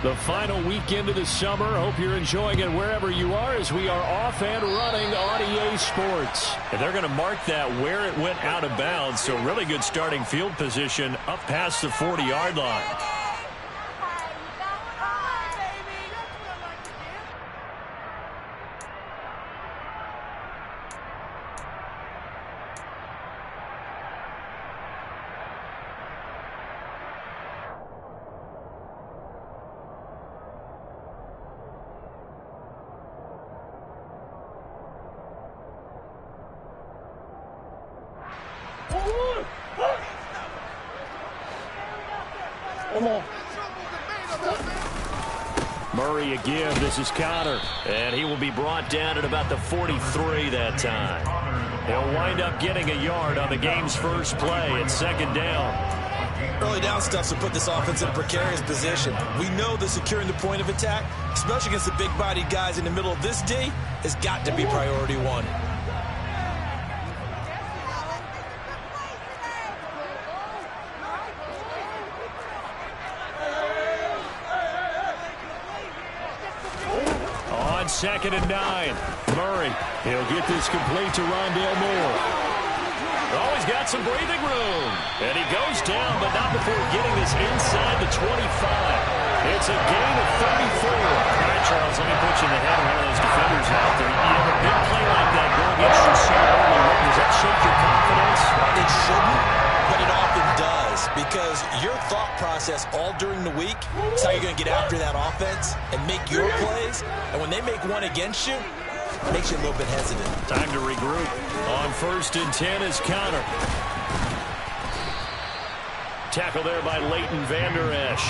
The final weekend of the summer. Hope you're enjoying it wherever you are as we are off and running on EA Sports. And they're going to mark that where it went out of bounds. So really good starting field position up past the 40-yard line. Murray again. This is Conner. And he will be brought down at about the 43 that time. He'll wind up getting a yard on the game's first play at second down. Early down stuff will put this offense in a precarious position. We know that securing the point of attack, especially against the big-bodied guys in the middle of this D, has got to be priority one. Second and 9. Murray. He'll get this complete to Rondale Moore. Oh, he's got some breathing room. And he goes down, but not before getting this inside the 25. It's a gain of 34. All right, Charles, let me put you in the head of one of those defenders out there. You have a big play like that going against you so early. Does that shake your confidence? It shouldn't, but it often does, because your thought process all during the week is how you're going to get after that offense and make your plays. And when they make one against you, it makes you a little bit hesitant. Time to regroup. On first and 10 is Conner. Tackle there by Leighton Vander Esch.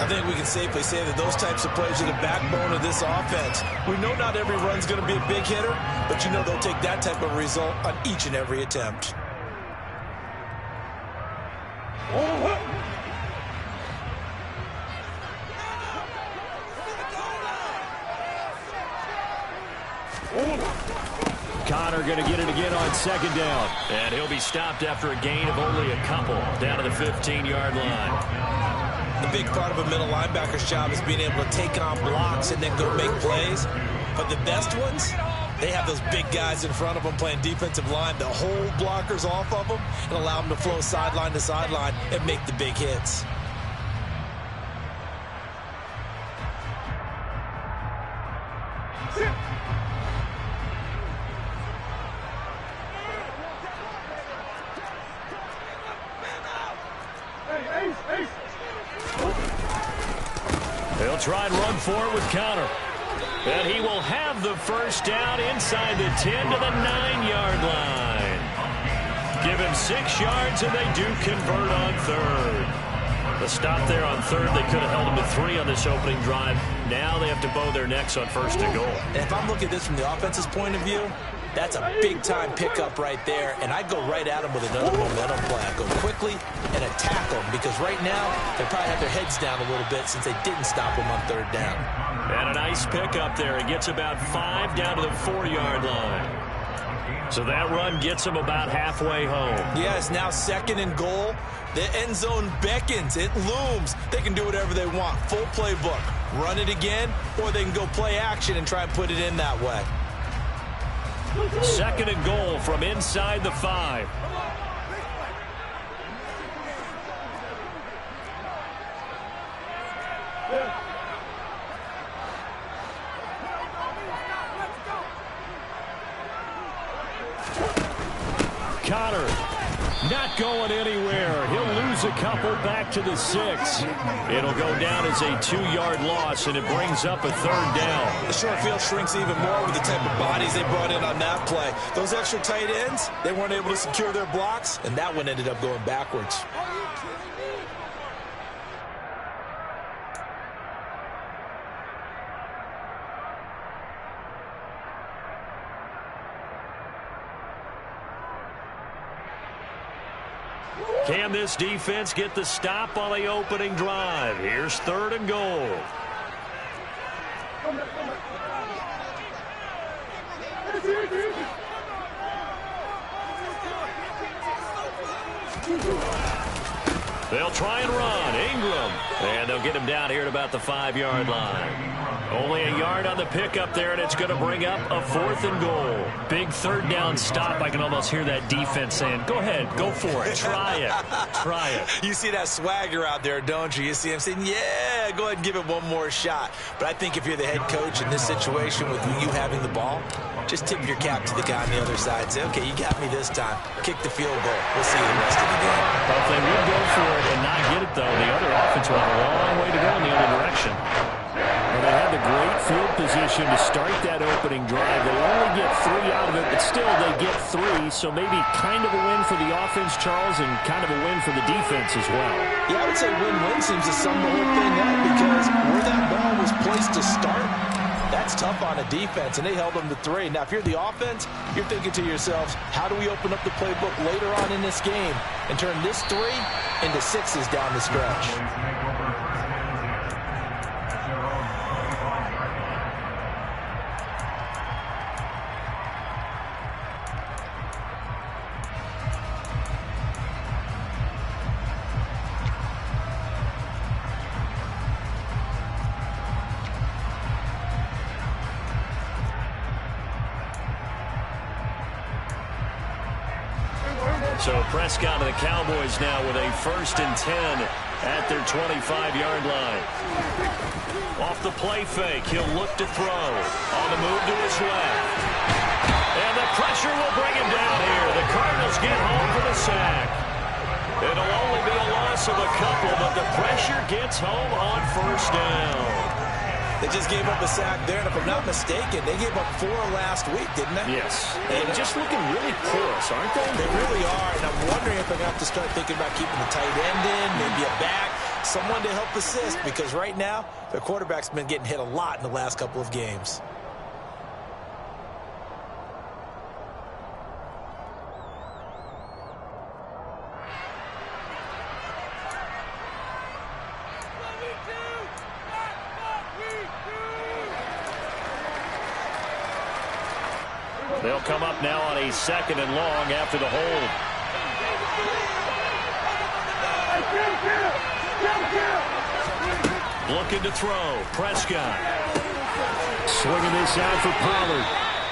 I think we can safely say that those types of plays are the backbone of this offense. We know not every run's going to be a big hitter, but you know they'll take that type of result on each and every attempt. Conner going to get it again on second down. And he'll be stopped after a gain of only a couple down to the 15-yard line. The big part of a middle linebacker's job is being able to take on blocks and then go make plays. But the best ones, they have those big guys in front of them playing defensive line that hold blockers off of them and allow them to flow sideline to sideline and make the big hits. They'll try and run for it with Conner. And he will have the first down inside the 10 to the 9-yard line. Give him 6 yards, and they do convert on third. The stop there on third, they could have held him to 3 on this opening drive. Now they have to bow their necks on first and goal. And if I'm looking at this from the offense's point of view, that's a big-time pickup right there, and I'd go right at him with another momentum play. I'd go quickly and attack them, because right now they probably have their heads down a little bit since they didn't stop him on third down. And a nice pickup there. He gets about 5 down to the 4-yard line. So that run gets him about halfway home. Yeah, it's now second and goal. The end zone beckons. It looms. They can do whatever they want. Full playbook. Run it again, or they can go play action and try and put it in that way. Second and goal from inside the 5. Conner not going anywhere. He'll lose a couple back to the 6. It'll go down as a 2-yard loss, and it brings up a third down. The short field shrinks even more with the type of bodies they brought in on that play. Those extra tight ends, they weren't able to secure their blocks, and that one ended up going backwards. Can this defense get the stop on the opening drive? Here's third and goal. They'll try and run. Ingram. And they'll get him down here at about the 5-yard line. Only a yard on the pickup there, and it's going to bring up a 4th and goal. Big 3rd down stop. I can almost hear that defense saying, go ahead, go for it. Try it. Try it. You see that swagger out there, don't you? You see him saying, yeah, go ahead and give it one more shot. But I think if you're the head coach in this situation with you having the ball, just tip your cap to the guy on the other side. Say, okay, you got me this time. Kick the field goal. We'll see you the rest of the game. But if they would go for it and not get it, though, the other offense will have a long way to go in the other direction. Well, they had the great field position to start that opening drive. They only get 3 out of it, but still they get 3. So maybe kind of a win for the offense, Charles, and kind of a win for the defense as well. Yeah, I would say win-win seems to sum the whole thing up because where that ball was placed to start, that's tough on a defense, and they held them to 3. Now, if you're the offense, you're thinking to yourselves, how do we open up the playbook later on in this game and turn this 3 into 6s down the stretch? So Prescott and the Cowboys now with a 1st and 10 at their 25-yard line. Off the play fake, he'll look to throw. On the move to his left. And the pressure will bring him down here. The Cardinals get home for the sack. It'll only be a loss of a couple, but the pressure gets home on 1st down. They just gave up a sack there, and if I'm not mistaken, they gave up 4 last week, didn't they? Yes. And just looking really porous, aren't they? They really are, and I'm wondering if they're going to have to start thinking about keeping the tight end in, maybe a back, someone to help assist, because right now, their quarterback's been getting hit a lot in the last couple of games. They'll come up now on a 2nd and long after the hold. Looking to throw. Prescott. Swinging this out for Pollard.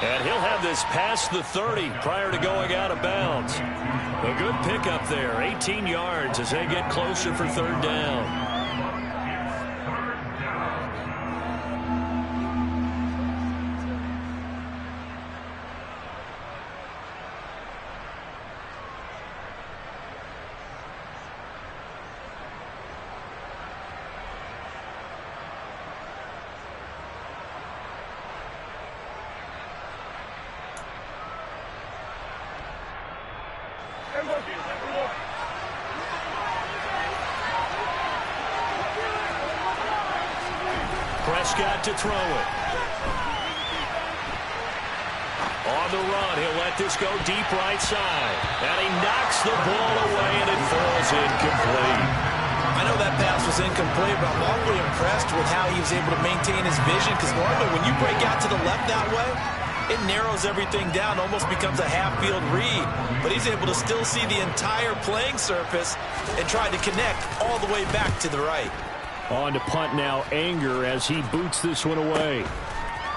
And he'll have this past the 30 prior to going out of bounds. A good pickup there. 18 yards as they get closer for 3rd down. Prescott to throw it. On the run, he'll let this go deep right side. And he knocks the ball away, and it falls incomplete. I know that pass was incomplete, but I'm awfully impressed with how he was able to maintain his vision, because normally when you break out to the left that way, it narrows everything down, almost becomes a half-field read. But he's able to still see the entire playing surface and try to connect all the way back to the right. On to punt now, Anger, as he boots this one away.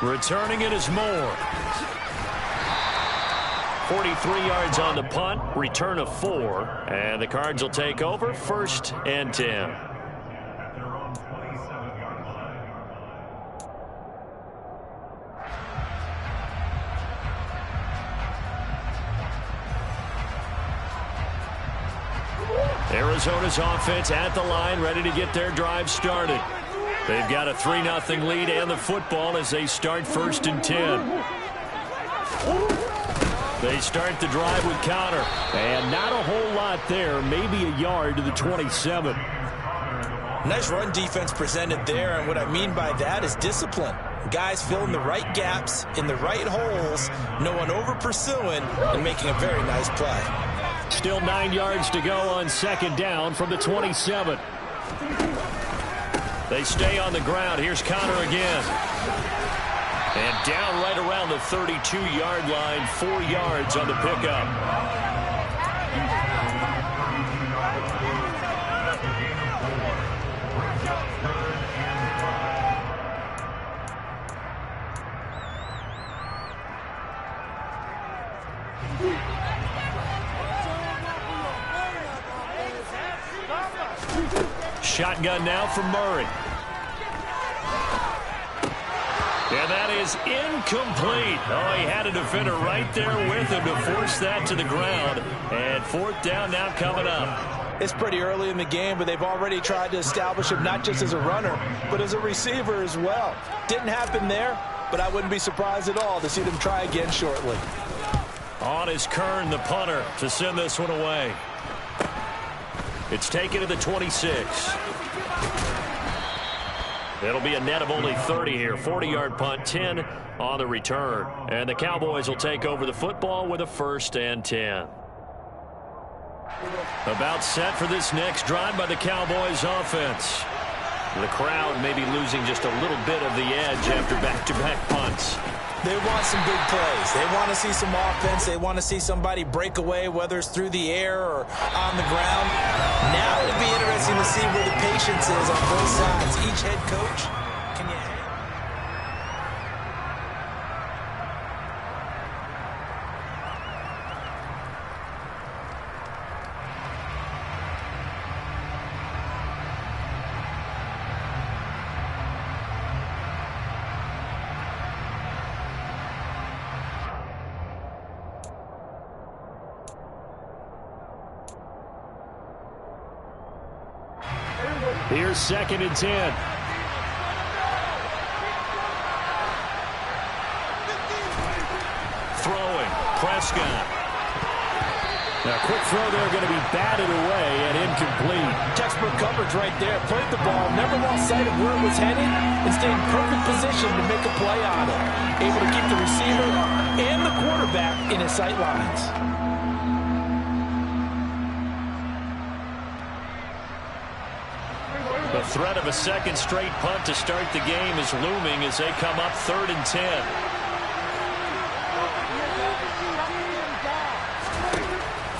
Returning it is Moore. 43 yards on the punt, return of 4, and the Cards will take over 1st and 10. Arizona's offense at the line, ready to get their drive started. They've got a 3-0 lead and the football as they start 1st and 10. They start the drive with counter. And not a whole lot there, maybe a yard to the 27. Nice run defense presented there, and what I mean by that is discipline. Guys filling the right gaps in the right holes, no one over pursuing, and making a very nice play. Still 9 yards to go on 2nd down from the 27. They stay on the ground. Here's Connor again. And down right around the 32-yard line, 4 yards on the pickup. Shotgun now from Murray. And that is incomplete. Oh, he had a defender right there with him to force that to the ground. And fourth down now coming up. It's pretty early in the game, but they've already tried to establish him not just as a runner, but as a receiver as well. Didn't happen there, but I wouldn't be surprised at all to see them try again shortly. On is Kern, the punter, to send this one away. It's taken to the 26. It'll be a net of only 30 here. 40-yard punt, 10 on the return. And the Cowboys will take over the football with a 1st and 10. About set for this next drive by the Cowboys offense. The crowd may be losing just a little bit of the edge after back-to-back punts. They want some big plays. They want to see some offense. They want to see somebody break away, whether it's through the air or on the ground. Now it'll be interesting to see where the patience is on both sides. Each head coach, can you... Here's 2nd and 10. Throwing, Prescott. Now, quick throw there, going to be batted away and incomplete. Textbook coverage right there. Played the ball, never lost sight of where it was headed, and stayed in perfect position to make a play on it. Able to keep the receiver and the quarterback in his sight lines. The threat of a second straight punt to start the game is looming as they come up 3rd and 10.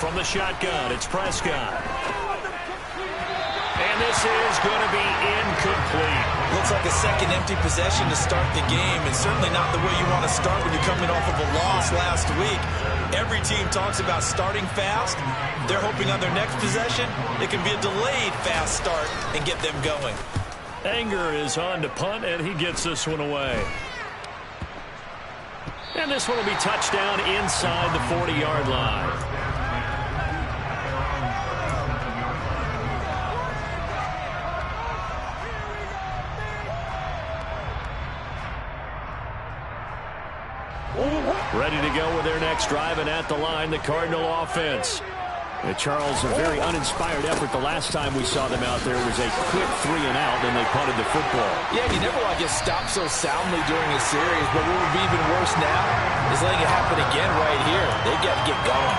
From the shotgun, it's Prescott. And this is going to be incomplete. Looks like a second empty possession to start the game, and certainly not the way you want to start when you're coming off of a loss last week. Every team talks about starting fast. They're hoping on their next possession, it can be a delayed fast start and get them going. Anger is on to punt, and he gets this one away. And this one will be touchdown inside the 40-yard line. Ready to go with their next drive, and at the line, the Cardinal offense. Charles, a very uninspired effort the last time we saw them out there. Was a quick 3 and out, and they punted the football. Yeah, you never want to get stopped so soundly during a series, but what would be even worse now is letting it happen again right here. They got to get going.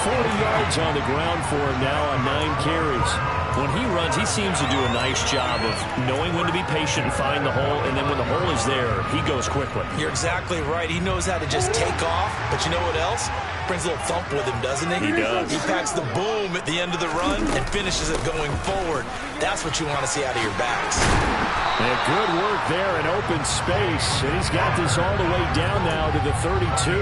40 yards on the ground for him now on 9 carries. When he runs, he seems to do a nice job of knowing when to be patient and find the hole, and then when the hole is there, he goes quickly. You're exactly right. He knows how to just take off, but you know what else? Brings a little thump with him, doesn't he? He does. He packs the boom at the end of the run and finishes it going forward. That's what you want to see out of your backs. And good work there in open space. And he's got this all the way down now to the 32.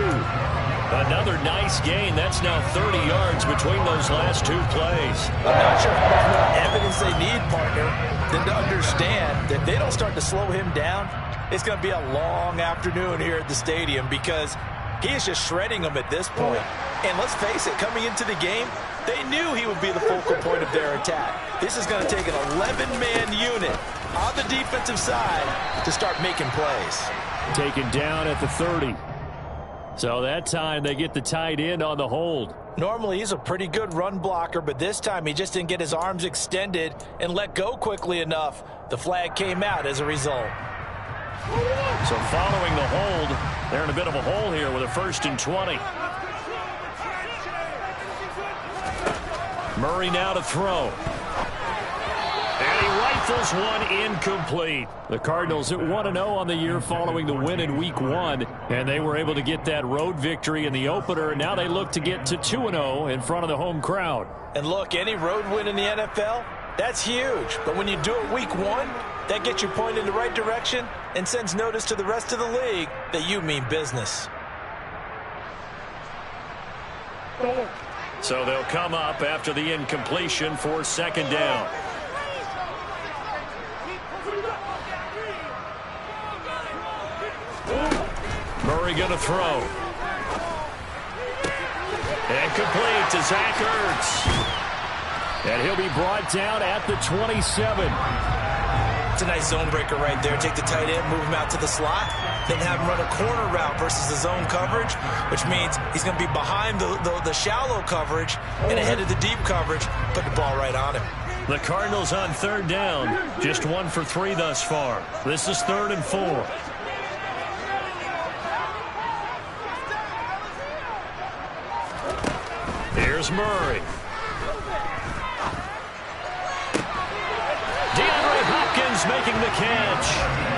Another nice gain. That's now 30 yards between those last 2 plays. I'm not sure how much more evidence they need, partner, than to understand that they don't start to slow him down. It's going to be a long afternoon here at the stadium because he is just shredding them at this point. And let's face it, coming into the game, they knew he would be the focal point of their attack. This is going to take an 11-man unit on the defensive side to start making plays. Taken down at the 30. So that time they get the tight end on the hold. Normally he's a pretty good run blocker, but this time he just didn't get his arms extended and let go quickly enough. The flag came out as a result. So following the hold, they're in a bit of a hole here with a 1st and 20. Murray now to throw. And he rifles one incomplete. The Cardinals at 1-0 on the year following the win in Week 1. And they were able to get that road victory in the opener. And now they look to get to 2-0 in front of the home crowd. And look, any road win in the NFL, that's huge. But when you do it Week 1, that gets you pointed in the right direction and sends notice to the rest of the league that you mean business. So they'll come up after the incompletion for second down. Murray going to throw. And complete to Zach Ertz. And he'll be brought down at the 27. It's a nice zone breaker right there. Take the tight end, move him out to the slot, then have him run a corner route versus the zone coverage, which means he's going to be behind the shallow coverage and ahead of the deep coverage. Put the ball right on him. The Cardinals on third down. Just 1 for 3 thus far. This is 3rd and 4. Here's Murray. DeAndre Hopkins making the catch.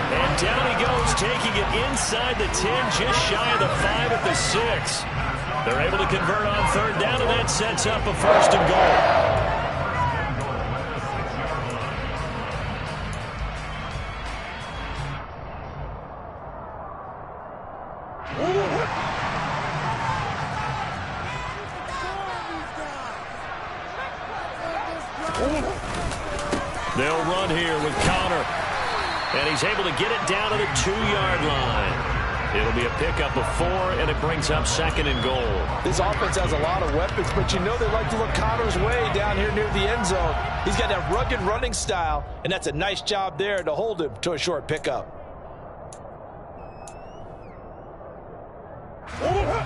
And down he goes, taking it inside the 10, just shy of the 5 at the 6. They're able to convert on third down, and that sets up a 1st and goal. They'll run here with Connor. And he's able to get it down to the 2-yard line. It'll be a pickup of 4, and it brings up 2nd and goal. This offense has a lot of weapons, but you know they like to look Connor's way down here near the end zone. He's got that rugged running style, and that's a nice job there to hold him to a short pickup.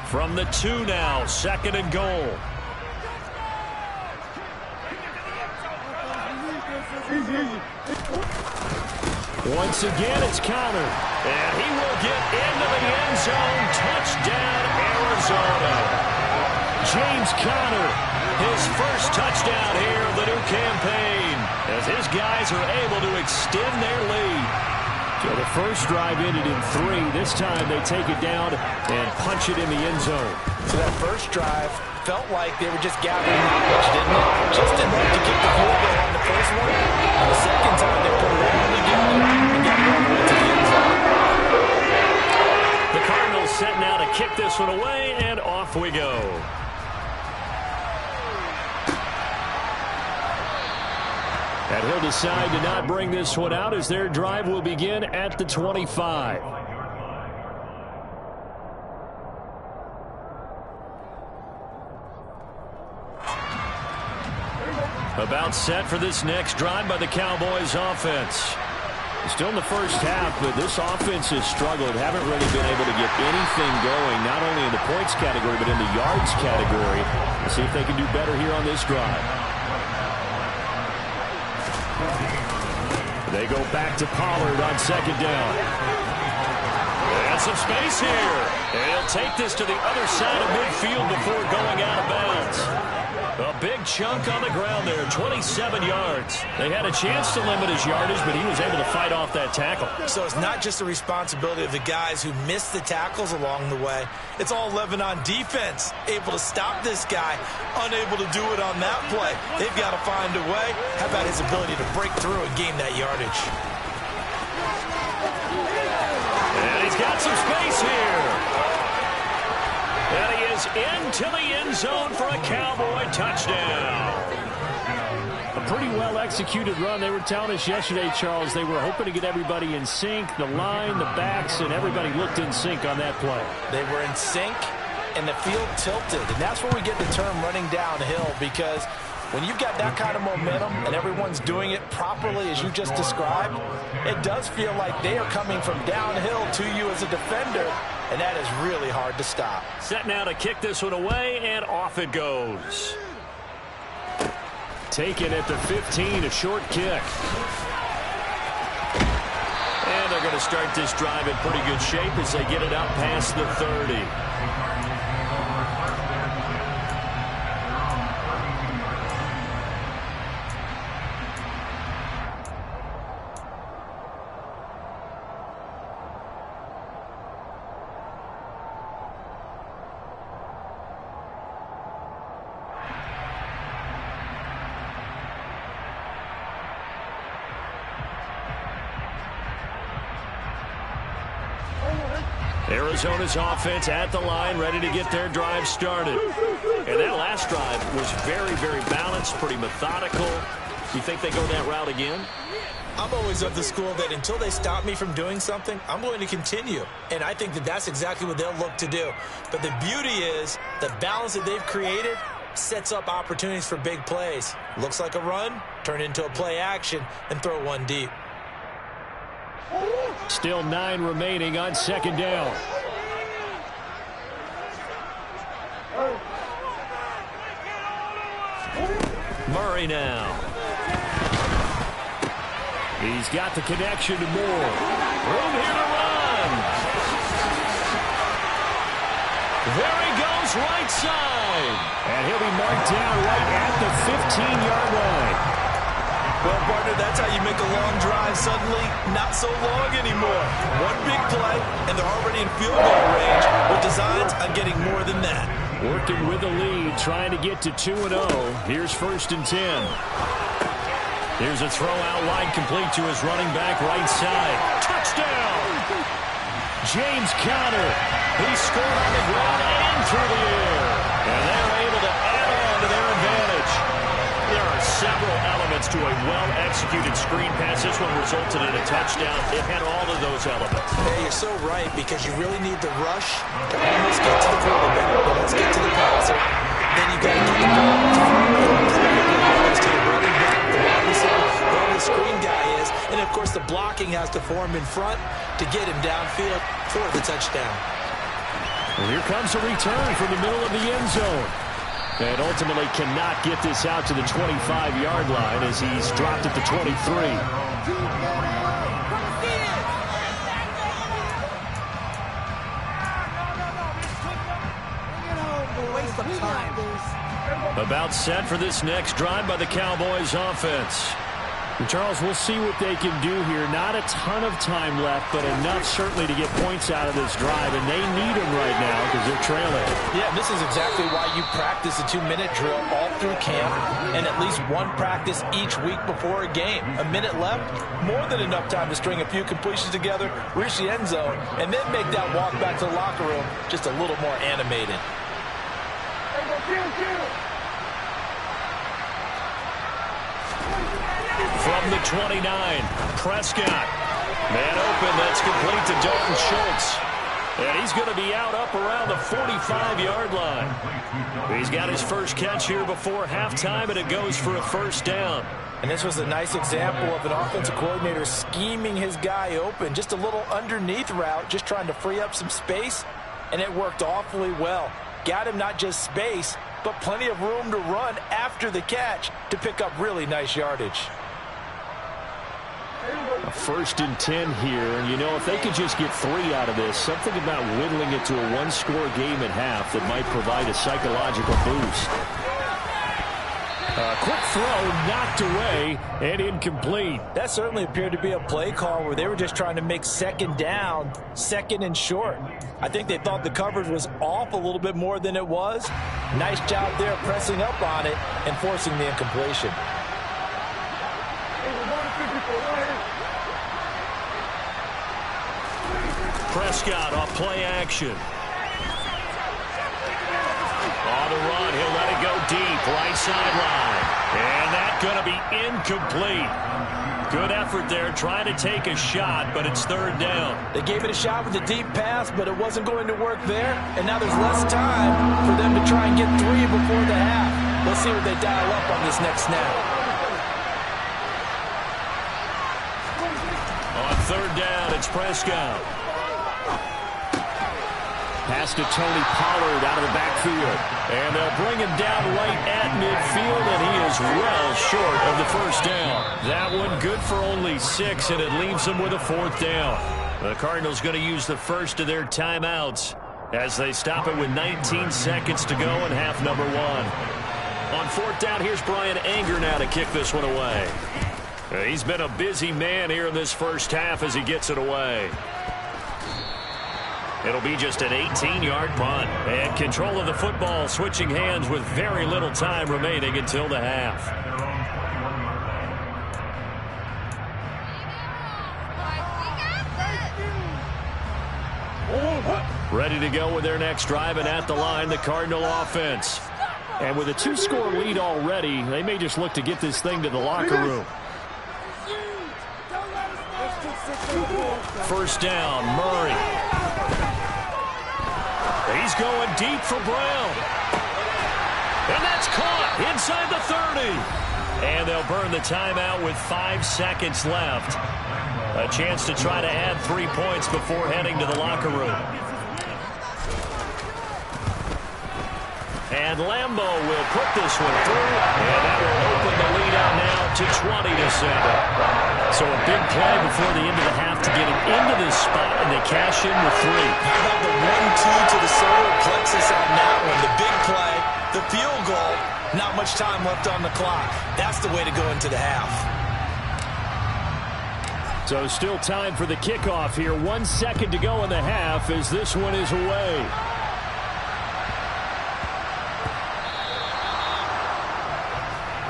From the 2 now, 2nd and goal. Once again, it's Connor. And he will get into the end zone. Touchdown, Arizona. James Conner, his first touchdown here of the new campaign, as his guys are able to extend their lead. So the first drive ended in 3. This time they take it down and punch it in the end zone. So that first drive felt like they were just gathering knowledge, didn't it? Just enough to kick the field goal on the first one. And the second time they put it all together and got it all the way to the end zone. The Cardinals set now to kick this one away, and off we go. And he'll decide to not bring this one out as their drive will begin at the 25. About set for this next drive by the Cowboys offense. Still in the first half, but this offense has struggled. Haven't really been able to get anything going, not only in the points category, but in the yards category. Let's see if they can do better here on this drive. They go back to Pollard on 2nd down. And some space here. And he'll take this to the other side of midfield before going out of bounds. A big chunk on the ground there, 27 yards. They had a chance to limit his yardage, but he was able to fight off that tackle. So it's not just the responsibility of the guys who missed the tackles along the way. It's all 11 on defense, able to stop this guy, unable to do it on that play. They've got to find a way. How about his ability to break through and gain that yardage? And he's got some space here. And he is into the end zone for a Cowboy touchdown. A pretty well-executed run. They were telling us yesterday, Charles, they were hoping to get everybody in sync, the line, the backs, and everybody looked in sync on that play. They were in sync, and the field tilted. And that's where we get the term running downhill, because when you've got that kind of momentum and everyone's doing it properly as you just described, it does feel like they are coming from downhill to you as a defender, and that is really hard to stop. Set now to kick this one away, and off it goes. Taken at the 15, a short kick. And they're going to start this drive in pretty good shape as they get it out past the 30. Arizona's offense at the line, ready to get their drive started. And that last drive was very, very balanced, pretty methodical. You think they go that route again? I'm always of the school that until they stop me from doing something, I'm going to continue. And I think that that's exactly what they'll look to do. But the beauty is the balance that they've created sets up opportunities for big plays. Looks like a run, turn into a play action, and throw one deep. Still 9 remaining on second down. Murray now. He's got the connection to Moore. Room here to run. There he goes, right side. And he'll be marked down right at the 15-yard line. Well, partner, that's how you make a long drive suddenly not so long anymore. One big play, and they're already in field goal range with designs on getting more than that. Working with the lead, trying to get to 2-0. Here's 1st and 10. Here's a throw out wide, complete to his running back right side. Touchdown! James Conner. He scored on the ground and through the air. And they're able to add on to their advantage. There are several elements to a well-executed screen pass. This one resulted in a touchdown. It had all of those elements. Hey, you're so right, because you really need the rush to almost get to the quarterback. But let's get to the passer. Then you've got to get the ball to the running back, the wide receiver, whoever the screen guy is. And, of course, the blocking has to form in front to get him downfield for the touchdown. Well, here comes a return from the middle of the end zone. And ultimately cannot get this out to the 25-yard line as he's dropped at the 23. About set for this next drive by the Cowboys offense. And Charles, we'll see what they can do here. Not a ton of time left, but enough certainly to get points out of this drive, and they need them right now because they're trailing. Yeah, this is exactly why you practice a 2-minute drill all through camp and at least one practice each week before a game. A minute left, more than enough time to string a few completions together, reach the end zone, and then make that walk back to the locker room just a little more animated. From the 29, Prescott. Man open, that's complete to Dalton Schultz. And he's going to be out up around the 45-yard line. He's got his first catch here before halftime, and it goes for a 1st down. And this was a nice example of an offensive coordinator scheming his guy open. Just a little underneath route, just trying to free up some space, and it worked awfully well. Got him not just space, but plenty of room to run after the catch to pick up really nice yardage. A 1st and 10 here, and you know, if they could just get 3 out of this, something about whittling it to a 1-score game at half that might provide a psychological boost. A quick throw knocked away and incomplete. That certainly appeared to be a play call where they were just trying to make 2nd down, 2nd and short. I think they thought the coverage was off a little bit more than it was. Nice job there pressing up on it and forcing the incompletion. Prescott off play action. On the run, he'll let it go deep, right sideline. And that's going to be incomplete. Good effort there, trying to take a shot, but it's 3rd down. They gave it a shot with a deep pass, but it wasn't going to work there. And now there's less time for them to try and get 3 before the half. Let's see what they dial up on this next snap. On 3rd down, it's Prescott. Pass to Tony Pollard out of the backfield. And they'll bring him down right at midfield, and he is well short of the 1st down. That one good for only 6, and it leaves them with a 4th down. The Cardinals going to use the first of their timeouts as they stop it with 19 seconds to go in half number 1. On 4th down, here's Brian Anger now to kick this one away. He's been a busy man here in this first half as he gets it away. It'll be just an 18-yard punt. And control of the football switching hands with very little time remaining until the half. Ready to go with their next drive, and at the line, the Cardinal offense. And with a 2-score lead already, they may just look to get this thing to the locker room. First down, Murray. He's going deep for Brown. And that's caught inside the 30. And they'll burn the timeout with 5 seconds left. A chance to try to add 3 points before heading to the locker room. And Lambo will put this one through, and that will open the lead out now to 20-7. So a big play before the end of the half to get it into this spot, and they cash in with 3. How about the 1-2 to the solar plexus on that one? The big play, the field goal, not much time left on the clock. That's the way to go into the half. So still time for the kickoff here. 1 second to go in the half as this one is away.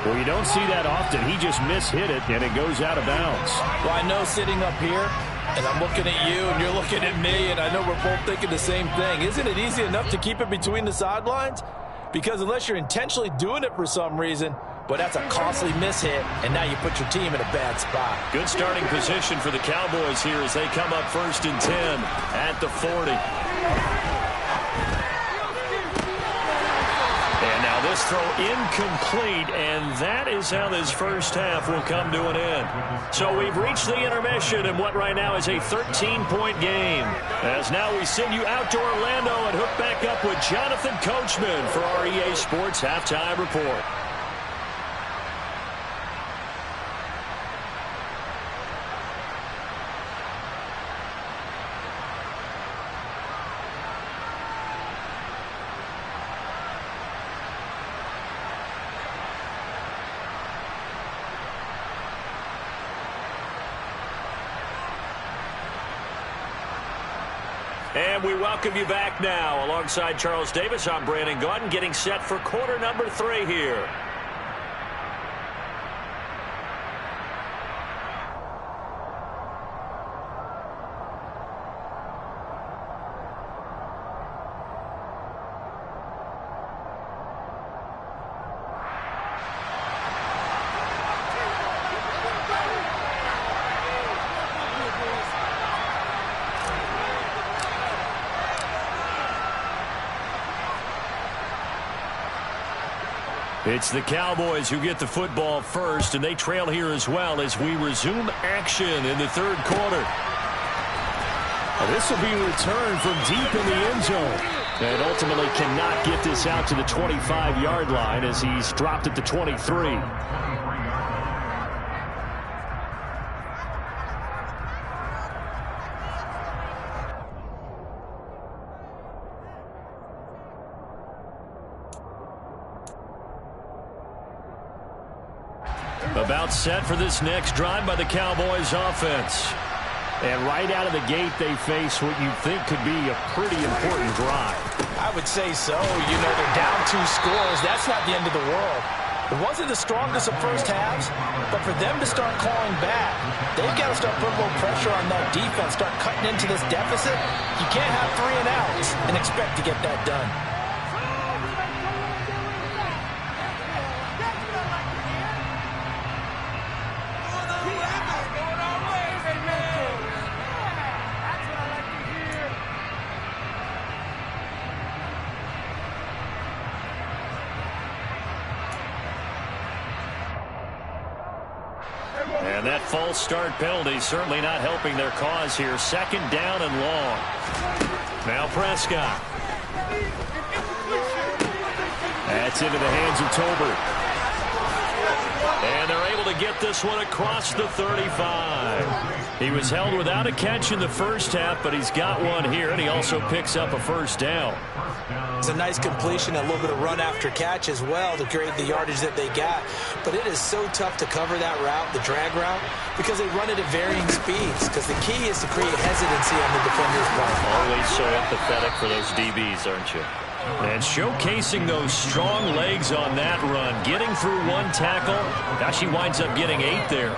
Well, you don't see that often. He just mishit it, and it goes out of bounds. Well, I know sitting up here, and I'm looking at you, and you're looking at me, and I know we're both thinking the same thing. Isn't it easy enough to keep it between the sidelines? Because unless you're intentionally doing it for some reason, but that's a costly mishit, and now you put your team in a bad spot. Good starting position for the Cowboys here as they come up 1st and 10 at the 40. This throw incomplete, and that is how this first half will come to an end. So we've reached the intermission in what right now is a 13-point game. As now we send you out to Orlando and hook back up with Jonathan Coachman for our EA Sports Halftime Report. And we welcome you back now. Alongside Charles Davis, I'm Brandon Gaudin, getting set for quarter number 3 here. It's the Cowboys who get the football first, and they trail here as well as we resume action in the 3rd quarter. This will be returned from deep in the end zone. And ultimately cannot get this out to the 25-yard line as he's dropped at the 23. About set for this next drive by the Cowboys offense. And right out of the gate, they face what you think could be a pretty important drive. I would say so. You know, they're down 2 scores. That's not the end of the world. It wasn't the strongest of first halves, but for them to start clawing back, they've got to start putting a little pressure on that defense, start cutting into this deficit. You can't have 3 and outs and expect to get that done. And that false start penalty certainly not helping their cause here. 2nd down and long. Now Prescott. That's into the hands of Tolbert. And they're able to get this one across the 35. He was held without a catch in the first half, but he's got one here, and he also picks up a first down. It's a nice completion, a little bit of run after catch as well to grade the yardage that they got. But it is so tough to cover that route, the drag route, because they run it at varying speeds. Because the key is to create hesitancy on the defender's part. Always so empathetic for those DBs, aren't you? And showcasing those strong legs on that run. Getting through 1 tackle. Now she winds up getting 8 there.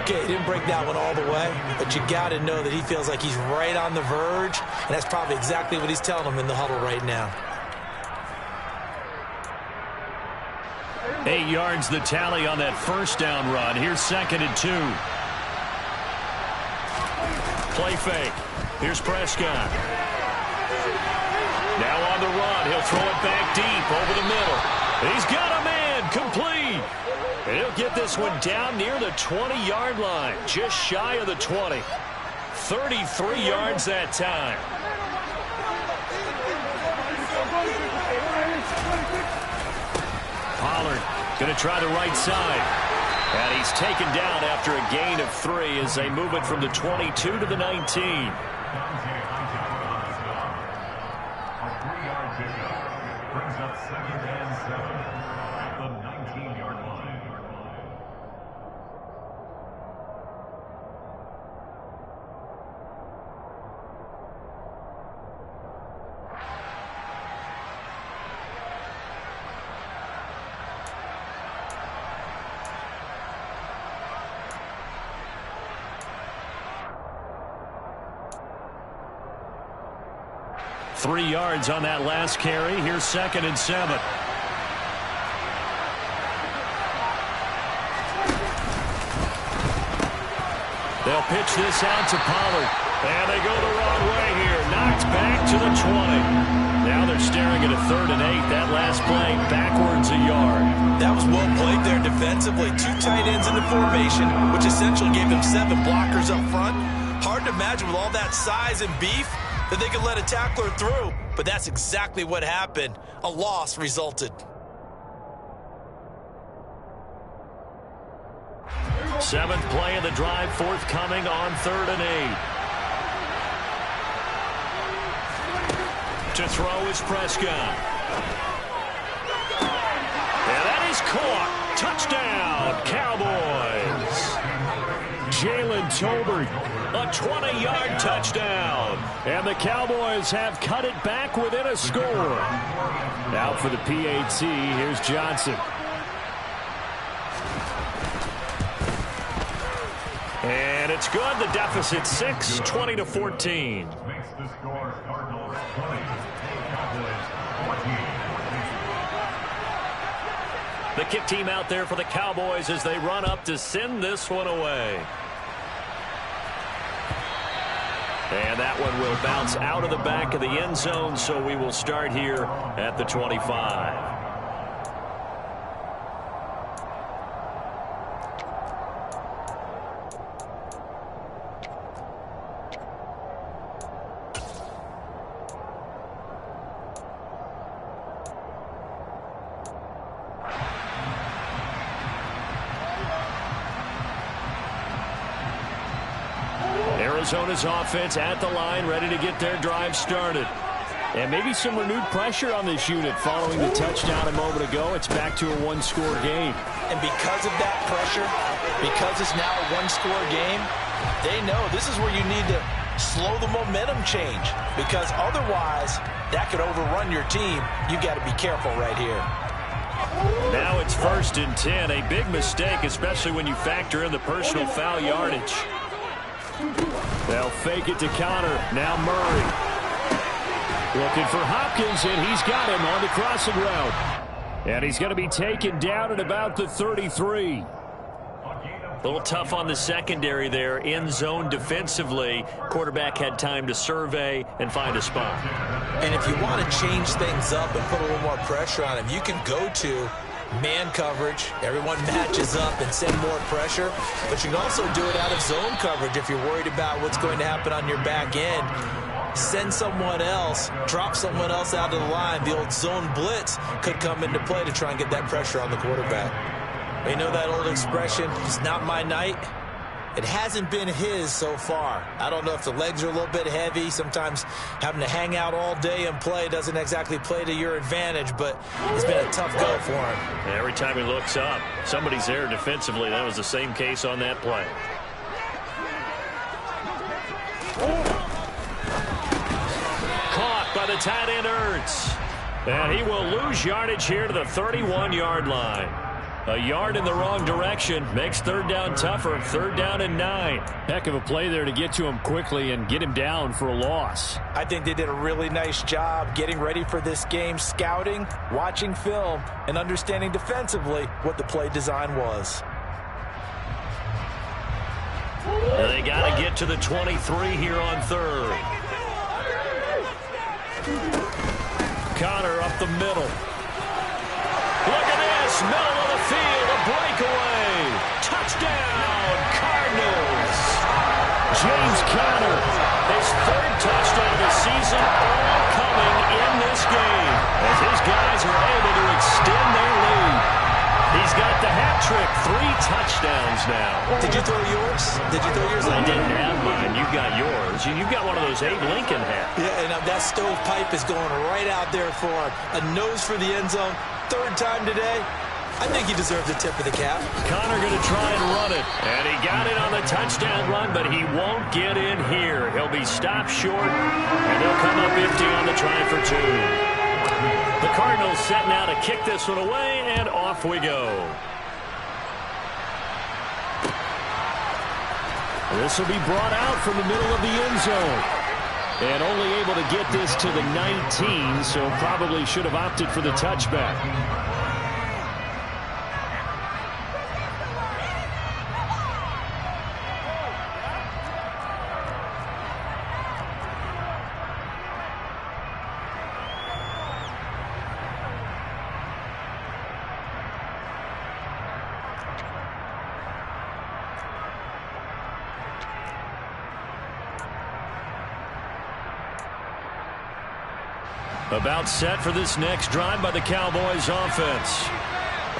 Okay, he didn't break that one all the way, but you got to know that he feels like he's right on the verge, and that's probably exactly what he's telling him in the huddle right now. 8 yards the tally on that first down run. Here's 2nd and 2. Play fake. Here's Prescott. Now on the run. He'll throw it back deep over the middle. He's got a man. Complete. And he'll get this one down near the 20-yard line. Just shy of the 20. 33 yards that time. Pollard going to try the right side. And he's taken down after a gain of 3 as they move it from the 22 to the 19. Brings up 2nd and 7 at the 19-yard line. Three yards on that last carry. Here's 2nd and 7. They'll pitch this out to Pollard. And they go the wrong way here. Knocked back to the 20. Now they're staring at a 3rd and 8. That last play backwards a yard. That was well played there defensively. 2 tight ends in the formation, which essentially gave them 7 blockers up front. Hard to imagine with all that size and beef that they could let a tackler through, but that's exactly what happened. A loss resulted. 7th play of the drive forthcoming on 3rd and 8. To throw is Prescott. And that is caught. Touchdown, Cowboys. Jalen Tolbert, a 20-yard touchdown. And the Cowboys have cut it back within a score. Out for the PAT, here's Johnson. And it's good. The deficit 6, 20-14. Makes the score Cardinals 20, Cowboys 14. The kick team out there for the Cowboys as they run up to send this one away. And that one will bounce out of the back of the end zone, so we will start here at the 25. Arizona's offense at the line, ready to get their drive started. And maybe some renewed pressure on this unit following the touchdown a moment ago. It's back to a one-score game. And because of that pressure, because it's now a one-score game, they know this is where you need to slow the momentum change, because otherwise that could overrun your team. You got to be careful right here. Now it's 1st and 10. A big mistake, especially when you factor in the personal foul yardage. They'll fake it to Connor. Now Murray. Looking for Hopkins, and he's got him on the crossing route. And he's going to be taken down at about the 33. A little tough on the secondary there. In zone defensively. Quarterback had time to survey and find a spot. And if you want to change things up and put a little more pressure on him, you can go to man coverage. Everyone matches up and send more pressure. But you can also do it out of zone coverage if you're worried about what's going to happen on your back end. Send someone else, drop someone else out of the line. The old zone blitz could come into play to try and get that pressure on the quarterback. You know that old expression, it's not my night? It hasn't been his so far. I don't know if the legs are a little bit heavy. Sometimes having to hang out all day and play doesn't exactly play to your advantage, but it's been a tough go for him. And every time he looks up, somebody's there defensively. That was the same case on that play. Caught by the tight end Ertz. And he will lose yardage here to the 31-yard line. A yard in the wrong direction makes third down tougher. Third down and 9. Heck of a play there to get to him quickly and get him down for a loss. I think they did a really nice job getting ready for this game, scouting, watching film, and understanding defensively what the play design was. They got to get to the 23 here on third. Connor up the middle. Look at this, middle of the field, a breakaway. Touchdown, Cardinals. James Conner, his third touchdown of the season, all coming in this game as his guys are able to extend their lead. He's got the hat trick, 3 touchdowns now. Did you throw yours? Did you throw yours? I didn't have mine. You got yours. You've got one of those Abe Lincoln hats. Yeah, and that stovepipe is going right out there for him. A nose for the end zone. Third time today. I think he deserves a tip of the cap. Connor going to try and run it. And he got it on the touchdown run, but he won't get in here. He'll be stopped short, and they'll come up empty on the try for 2. The Cardinals set now to kick this one away, and off we go. This will be brought out from the middle of the end zone. And only able to get this to the 19, so probably should have opted for the touchback. About set for this next drive by the Cowboys offense.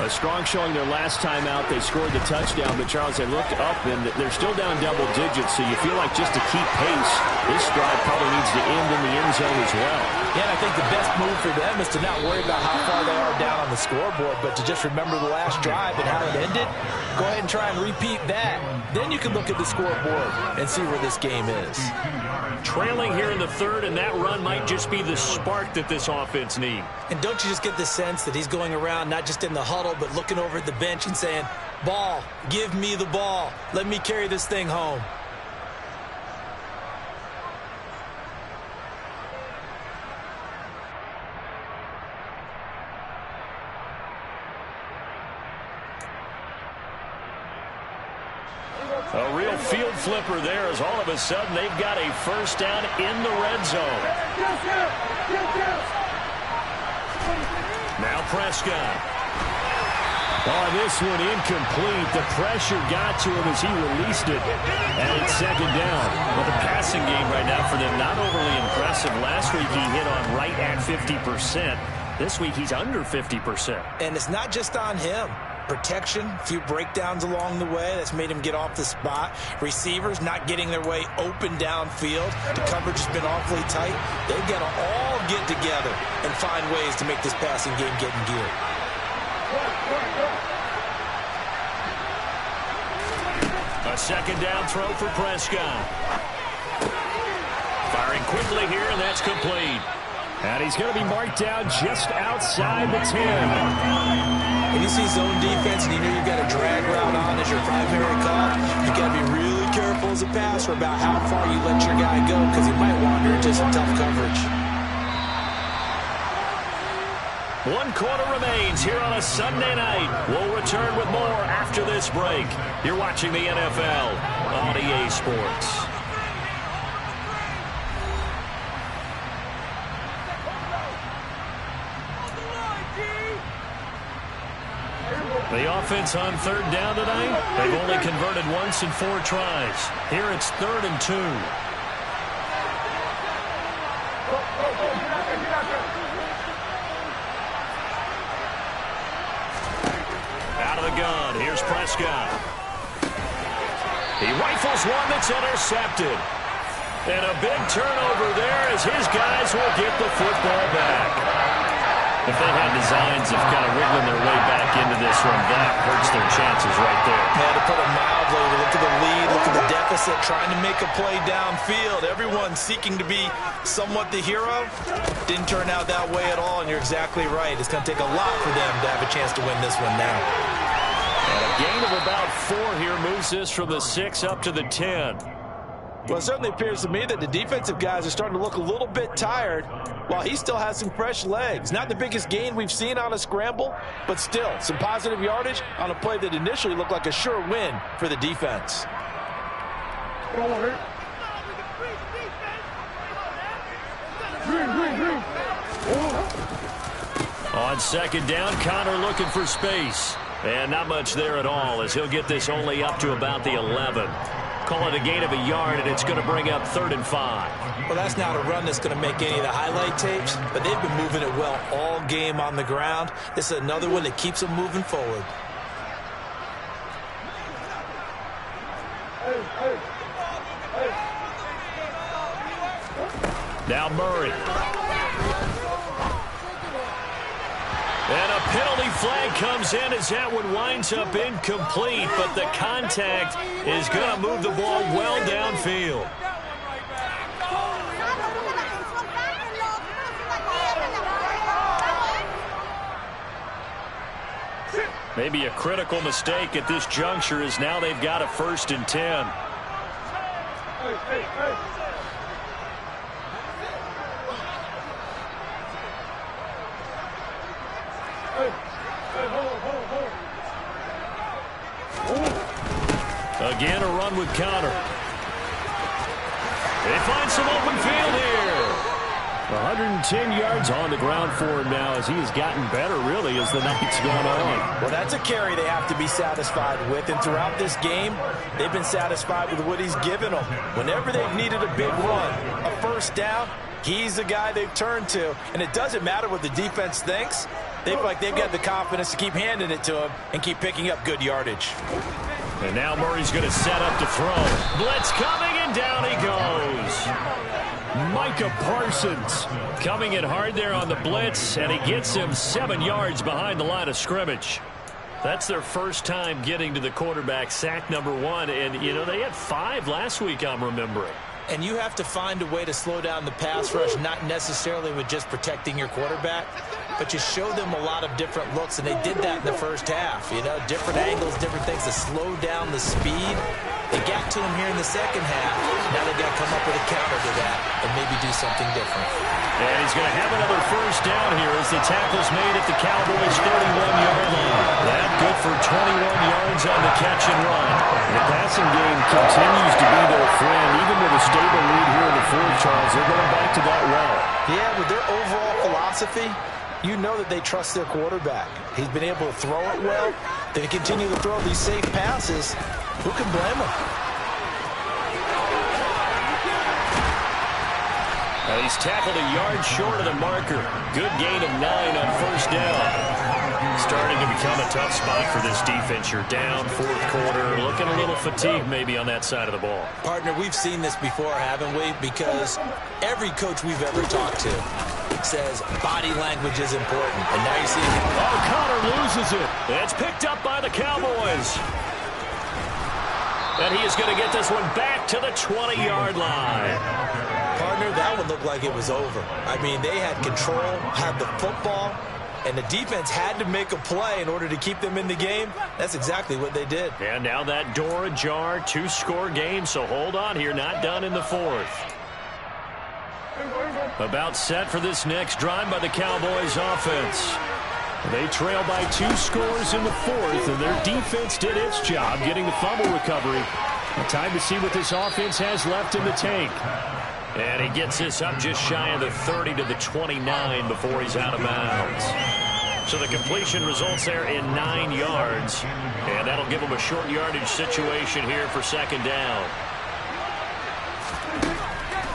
A strong showing their last time out. They scored the touchdown, but Charles, they looked up, and they're still down double digits, so you feel like just to keep pace, this drive probably needs to end in the end zone as well. Yeah, and I think the best move for them is to not worry about how far they are down on the scoreboard, but to just remember the last drive and how it ended. Go ahead and try and repeat that. Then you can look at the scoreboard and see where this game is. Trailing here in the third, and that run might just be the spark that this offense needs. And don't you just get the sense that he's going around not just in the huddle, but looking over at the bench and saying, ball, give me the ball. Let me carry this thing home. A real field flipper there as all of a sudden they've got a first down in the red zone. Now Prescott. Oh, this one incomplete. The pressure got to him as he released it. And it's second down. Well, the passing game right now for them, not overly impressive. Last week he hit on right at 50%. This week he's under 50%. And it's not just on him. Protection, a few breakdowns along the way. That's made him get off the spot. Receivers not getting their way open downfield. The coverage has been awfully tight. They've got to all get together and find ways to make this passing game get in gear. A second down throw for Prescott. Firing quickly here, and that's complete. And he's going to be marked down just outside the 10. When you see zone defense and you know you've got a drag route on as your primary call, you've got to be really careful as a passer about how far you let your guy go because he might wander into some tough coverage. 1 quarter remains here on a Sunday night. We'll return with more after this break. You're watching the NFL on EA Sports. The offense on third down tonight, they've only converted once in 4 tries. Here it's 3rd and 2. Out of the gun, here's Prescott. He rifles one that's intercepted. And a big turnover there as his guys will get the football back. If they had designs of kind of wriggling their way back into this one, that hurts their chances right there. Yeah, to put it mildly, look at the lead, look at the deficit, trying to make a play downfield. Everyone seeking to be somewhat the hero. Didn't turn out that way at all, and you're exactly right. It's going to take a lot for them to have a chance to win this one now. And a gain of about 4 here moves this from the 6 up to the 10. Well, it certainly appears to me that the defensive guys are starting to look a little bit tired while he still has some fresh legs. Not the biggest gain we've seen on a scramble, but still some positive yardage on a play that initially looked like a sure win for the defense. On second down, Connor looking for space. And not much there at all as he'll get this only up to about the 11. Call it a gain of a yard, and it's going to bring up 3rd and 5. Well, that's not a run that's going to make any of the highlight tapes, but they've been moving it well all game on the ground. This is another one that keeps them moving forward. Now Murray. And a penalty flag comes in as that one winds up incomplete, but the contact is going to move the ball well downfield. Maybe a critical mistake at this juncture as now they've got a 1st and 10. Again, a run with Connor. They find some open field here. 110 yards on the ground for him now as he has gotten better, really, as the night's gone on. Well, that's a carry they have to be satisfied with, and throughout this game, they've been satisfied with what he's given them. Whenever they've needed a big run, a 1st down, he's the guy they've turned to, and it doesn't matter what the defense thinks. They feel like they've got the confidence to keep handing it to him and keep picking up good yardage. And now Murray's going to set up to throw. Blitz coming, and down he goes. Micah Parsons coming in hard there on the blitz, and he gets him 7 yards behind the line of scrimmage. That's their first time getting to the quarterback, sack number 1. And, you know, they had 5 last week, I'm remembering. And you have to find a way to slow down the pass rush, not necessarily with just protecting your quarterback, but you show them a lot of different looks, and they did that in the first half. You know, different angles, different things to slow down the speed. They got to him here in the second half. Now they've got to come up with a counter to that and maybe do something different. And he's going to have another 1st down here as the tackle's made at the Cowboys' 31-yard line. That good for 21 yards on the catch and run. The passing game continues to be their friend, even with a stable lead here in the 4th, Charles. They're going back to that well. Yeah, with their overall philosophy, you know that they trust their quarterback. He's been able to throw it well. They continue to throw these safe passes. Who can blame them? Now he's tackled a yard short of the marker. Good gain of 9 on 1st down. Starting to become a tough spot for this defense. You're down 4th quarter, looking a little fatigued maybe on that side of the ball. Partner, we've seen this before, haven't we? Because every coach we've ever talked to says body language is important. And now you see him. Oh, Connor loses it. It's picked up by the Cowboys. And he is going to get this one back to the 20-yard line. Partner, that one looked like it was over. I mean, they had control, had the football, and the defense had to make a play in order to keep them in the game. That's exactly what they did. And now that door ajar, 2-score game, so hold on here, not done in the 4th. About set for this next drive by the Cowboys offense. They trail by 2 scores in the 4th, and their defense did its job getting the fumble recovery. Time to see what this offense has left in the tank. And he gets this up just shy of the 30 to the 29 before he's out of bounds. So the completion results there in 9 yards, and that'll give him a short yardage situation here for 2nd down.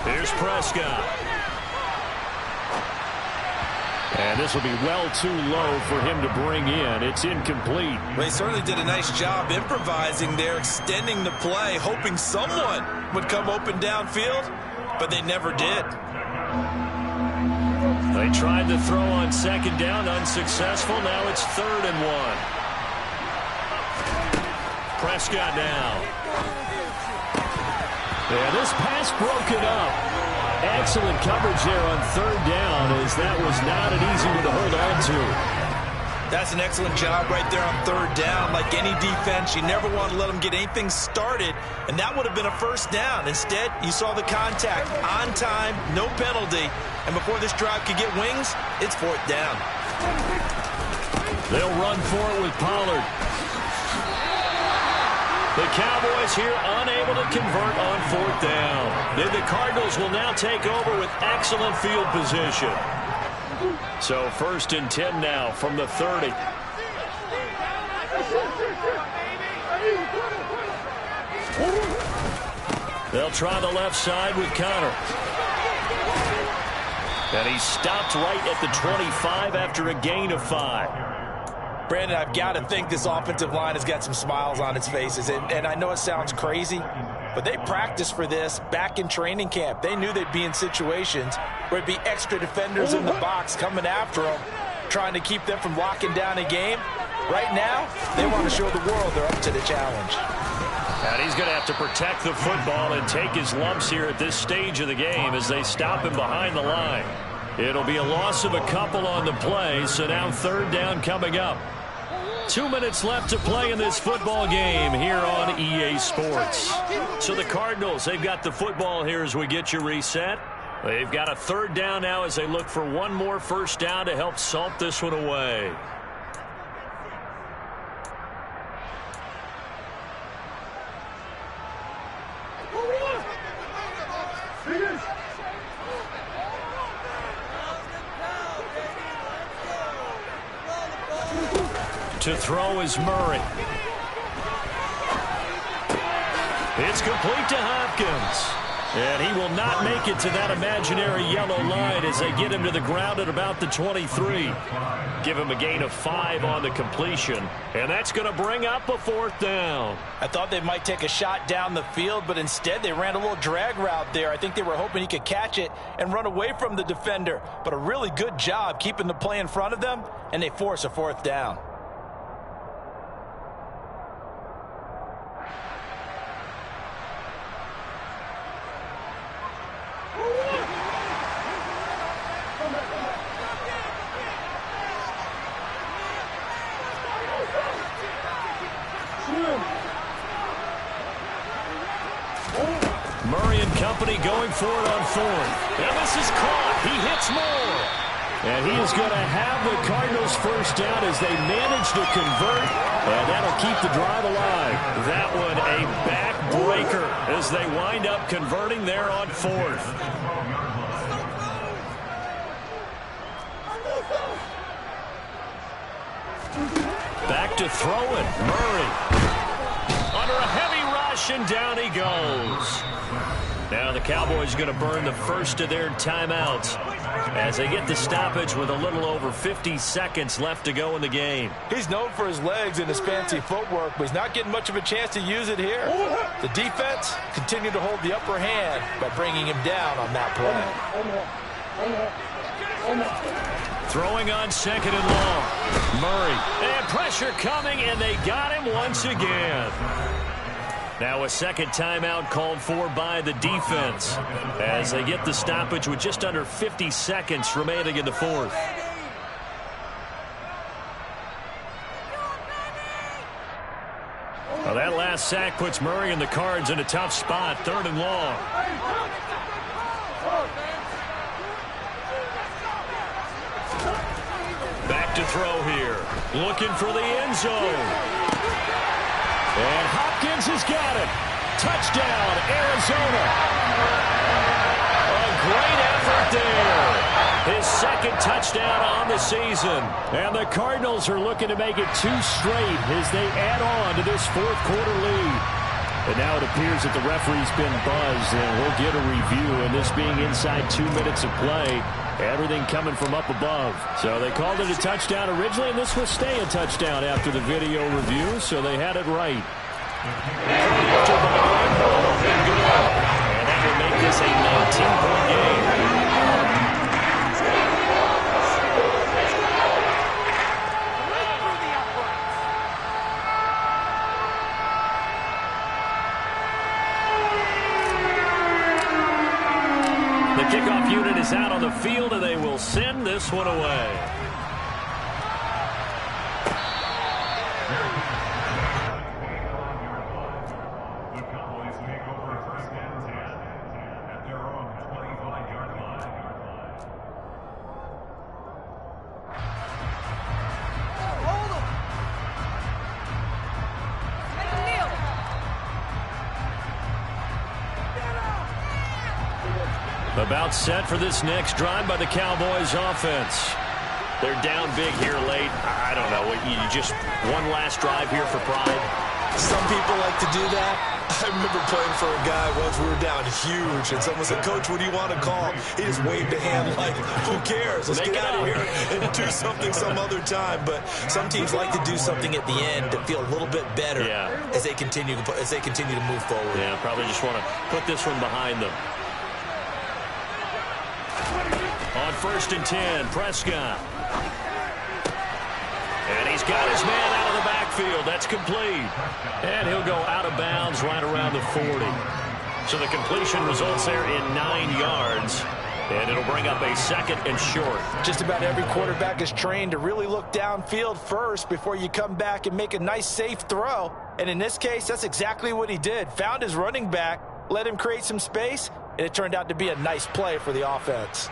Here's Prescott. And this will be well too low for him to bring in. It's incomplete. Well, he certainly did a nice job improvising there, extending the play, hoping someone would come open downfield, but they never did. They tried to throw on 2nd down, unsuccessful. Now it's 3rd and 1. Prescott now. Yeah, this pass broken up. Excellent coverage there on 3rd down, as that was not an easy one to hold on to. That's an excellent job right there on third down. Like any defense, you never want to let them get anything started, and that would have been a first down. Instead, you saw the contact on time, no penalty, and before this drive could get wings, it's fourth down. They'll run for it with Pollard. The Cowboys here unable to convert on fourth down. Then the Cardinals will now take over with excellent field position. So 1st and 10 now from the 30. They'll try the left side with Conner. And he's stopped right at the 25 after a gain of 5. Brandon, I've got to think this offensive line has got some smiles on its faces. And I know it sounds crazy, but they practiced for this back in training camp. They knew they'd be in situations where it'd be extra defenders in the box coming after them, trying to keep them from locking down a game. Right now, they want to show the world they're up to the challenge. And he's going to have to protect the football and take his lumps here at this stage of the game as they stop him behind the line. It'll be a loss of a couple on the play, so now third down coming up. 2 minutes left to play in this football game here on EA Sports. So the Cardinals, they've got the football here as we get you reset. They've got a third down now as they look for one more first down to help salt this one away. To throw is Murray. It's complete to Hopkins. And he will not make it to that imaginary yellow line as they get him to the ground at about the 23. Give him a gain of 5 on the completion. And that's going to bring up a fourth down. I thought they might take a shot down the field, but instead they ran a little drag route there. I think they were hoping he could catch it and run away from the defender. But a really good job keeping the play in front of them, and they force a fourth down. Murray and company going for it on fourth. And this is caught. He hits Moore. And he is going to have the Cardinals first down as they manage to convert. And that'll keep the drive alive. That one a backbreaker as they wind up converting there on fourth. Back to throw it. Murray. Under a heavy rush, and down he goes. Now the Cowboys going to burn the first of their timeouts as they get the stoppage with a little over 50 seconds left to go in the game. He's known for his legs and his fancy footwork, but he's not getting much of a chance to use it here. The defense continued to hold the upper hand by bringing him down on that play. Throwing on second and long. Murray. And pressure coming, and they got him once again. Now a second timeout called for by the defense as they get the stoppage with just under 50 seconds remaining in the fourth. Well, that last sack puts Murray and the Cards in a tough spot, third and long. Back to throw here. Looking for the end zone. And Hopkins has got it. Touchdown, Arizona. A great effort there. His second touchdown on the season. And the Cardinals are looking to make it 2 straight as they add on to this fourth quarter lead. And now it appears that the referee's been buzzed, and we'll get a review. And this being inside 2 minutes of play, everything coming from up above. So they called it a touchdown originally, and this will stay a touchdown after the video review, so they had it right. And that will make this a 19-point game. The kickoff unit is out on the field, and they will send this one away. About set for this next drive by the Cowboys offense. They're down big here late. I don't know. You just one last drive here for pride. Some people like to do that. I remember playing for a guy once. We were down huge, and someone said, "Coach, what do you want to call?" He just waved a hand like, "Who cares? Let's get out of here and do something some other time." But some teams like to do something at the end to feel a little bit better as they continue to move forward. Yeah, probably just want to put this one behind them. On 1st and 10, Prescott. And he's got his man out of the backfield. That's complete. And he'll go out of bounds right around the 40. So the completion results there in 9 yards. And it'll bring up a 2nd and short. Just about every quarterback is trained to really look downfield first before you come back and make a nice, safe throw. And in this case, that's exactly what he did. Found his running back, let him create some space, and it turned out to be a nice play for the offense.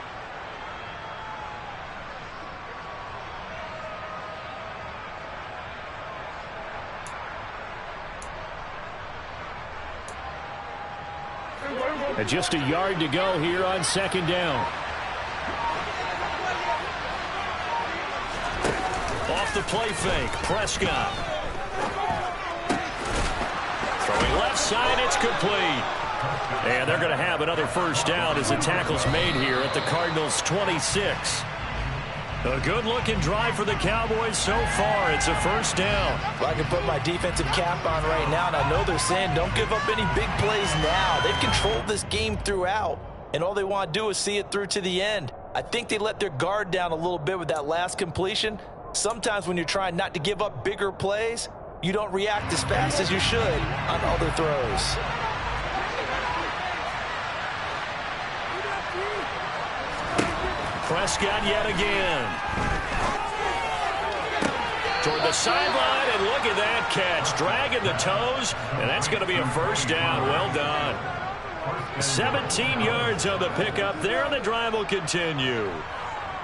And just a yard to go here on 2nd down. Off the play fake, Prescott. Throwing left side, it's complete. And they're going to have another 1st down as the tackle's made here at the Cardinals' 26. A good-looking drive for the Cowboys so far. It's a 1st down. Well, I can put my defensive cap on right now, and I know they're saying don't give up any big plays now. They've controlled this game throughout, and all they want to do is see it through to the end. I think they let their guard down a little bit with that last completion. Sometimes when you're trying not to give up bigger plays, you don't react as fast as you should on other throws. Prescott yet again. Toward the sideline, and look at that catch. Dragging the toes, and that's going to be a 1st down. Well done. 17 yards on the pickup there, and the drive will continue.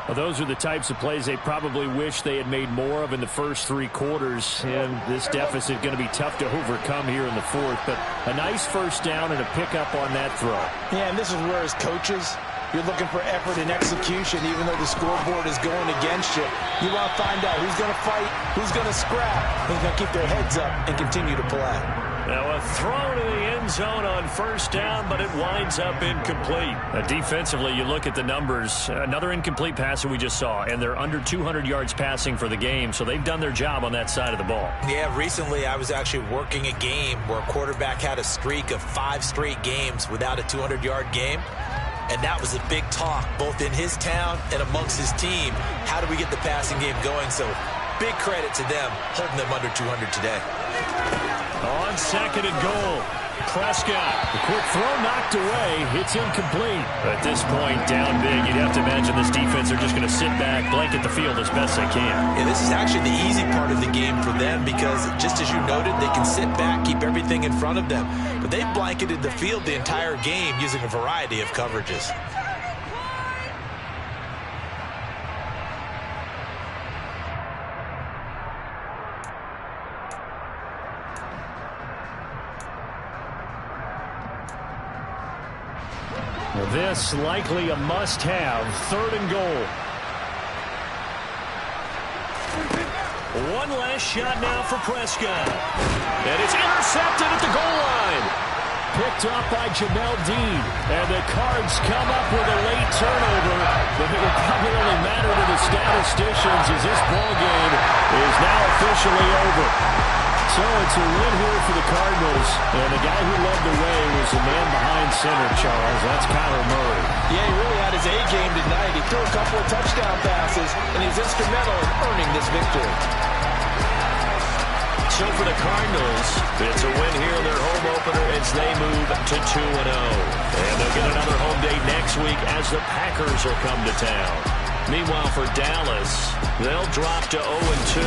Well, those are the types of plays they probably wish they had made more of in the first 3 quarters, and this deficit going to be tough to overcome here in the 4th. But a nice 1st down and a pickup on that throw. Yeah, and this is where as coaches, you're looking for effort and execution, even though the scoreboard is going against you. You want to find out who's going to fight, who's going to scrap, who's going to keep their heads up and continue to play. Now a throw to the end zone on 1st down, but it winds up incomplete. Defensively, you look at the numbers. Another incomplete pass that we just saw, and they're under 200 yards passing for the game, so they've done their job on that side of the ball. Yeah, recently I was actually working a game where a quarterback had a streak of 5 straight games without a 200-yard game. And that was a big talk, both in his town and amongst his team. How do we get the passing game going? So big credit to them, holding them under 200 today. On 2nd and goal, Prescott. The quick throw knocked away. It's incomplete. At this point, down big, you'd have to imagine this defense are just going to sit back, blanket the field as best they can. Yeah, this is actually the easy part of the game for them because, just as you noted, they can sit back, keep everything in front of them. But they've blanketed the field the entire game using a variety of coverages. This likely a must-have. 3rd and goal. One last shot now for Prescott. And it's intercepted at the goal line. Picked up by Jamel Dean. And the Cards come up with a late turnover. But it will probably only matter to the statisticians as this ball game is now officially over. So it's a win here for the Cardinals. And the guy who led the way was the man behind center, Charles. That's Kyler Murray. Yeah, he really had his A-game tonight. He threw a couple of touchdown passes, and he's instrumental in earning this victory. So for the Cardinals, it's a win here in their home opener as they move to 2-0. And they'll get another home day next week as the Packers will come to town. Meanwhile, for Dallas, they'll drop to 0-2.